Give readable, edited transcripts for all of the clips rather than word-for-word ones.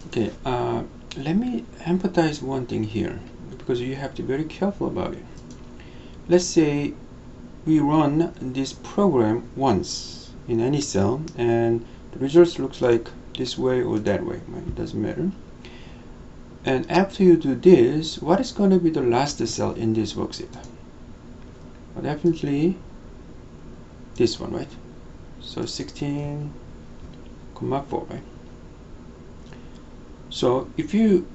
Okay, let me empathize one thing here, because you have to be very careful about it. Let's say we run this program once in any cell and the results looks like this way or that way, right? It doesn't matter. And after you do this, what is going to be the last cell in this worksheet? Well, definitely this one, right? So 16,4, right? So if you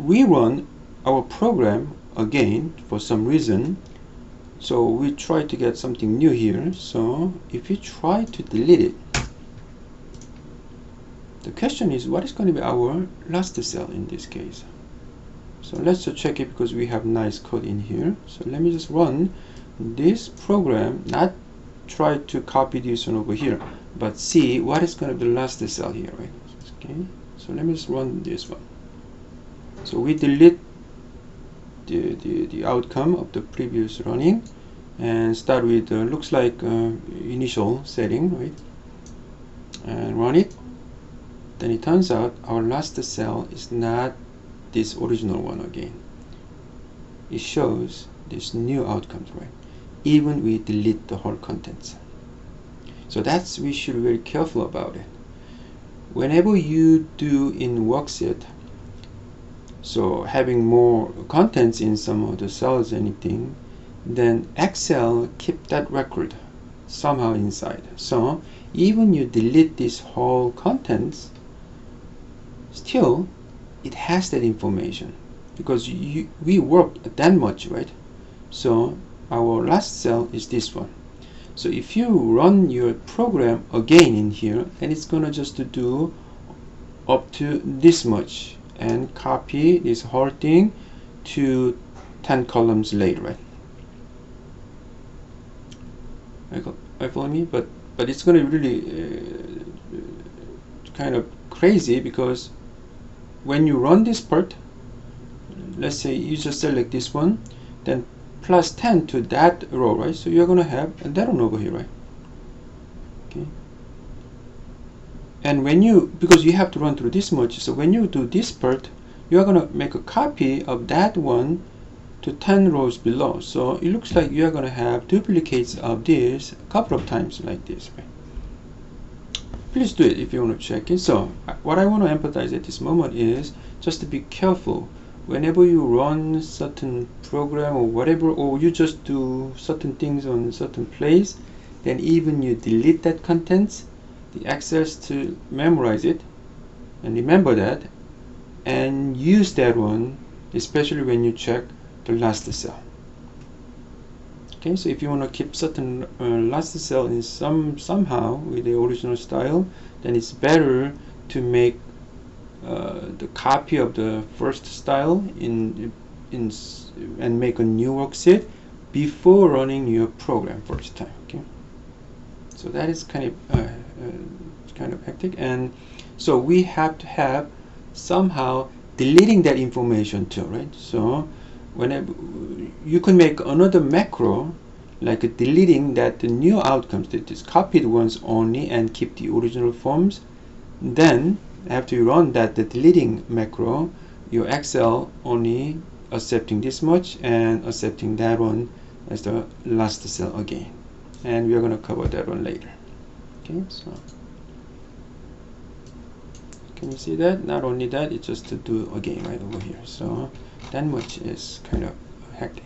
rerun our program again for some reason, so we try to get something new here. So if you try to delete it, the question is what is going to be our last cell in this case. So let's just check it, because we have nice code in here. So let me just run this program, not try to copy this one over here, but see what is going to be the last cell here, right? Okay, so let me just run this one. So we delete the outcome of the previous running and start with looks like initial setting, right? And run it. Then it turns out our last cell is not this original one again. It shows this new outcomes, right? Even we delete the whole contents. So that's, we should be very careful about it. Whenever you do in worksheet, so having more contents in some of the cells, anything, then Excel keep that record somehow inside. So even you delete this whole contents, still it has that information, because we worked that much, right? So our last cell is this one. So if you run your program again in here, then it's gonna just to do up to this much and copy this whole thing to 10 columns later, right? I follow me, but it's going to be really kind of crazy, because when you run this part, let's say you just select this one, then plus 10 to that row, right? So you're going to have that one over here, right? Okay. And when you, because you have to run through this much, so when you do this part, you are going to make a copy of that one to 10 rows below. So it looks like you are going to have duplicates of this a couple of times like this, right? Please do it if you want to check it. So what I want to emphasize at this moment is just to be careful whenever you run certain program or whatever, or you just do certain things on certain place, then even you delete that contents, the access to memorize it and remember that and use that one, especially when you check the last cell. Okay, so if you want to keep certain last cell in somehow with the original style, then it's better to make the copy of the first style and make a new worksheet before running your program first time. Okay, so that is kind of hectic, and so we have to have somehow deleting that information too, right? So whenever you can make another macro like deleting that the new outcomes, that is copied ones only, and keep the original forms. Then after you run that, the deleting macro, your Excel only accepting this much and accepting that one as the last cell again, and we are going to cover that one later. Okay, so can you see that? Not only that, it's just to do again right over here. So that much is kind of hectic.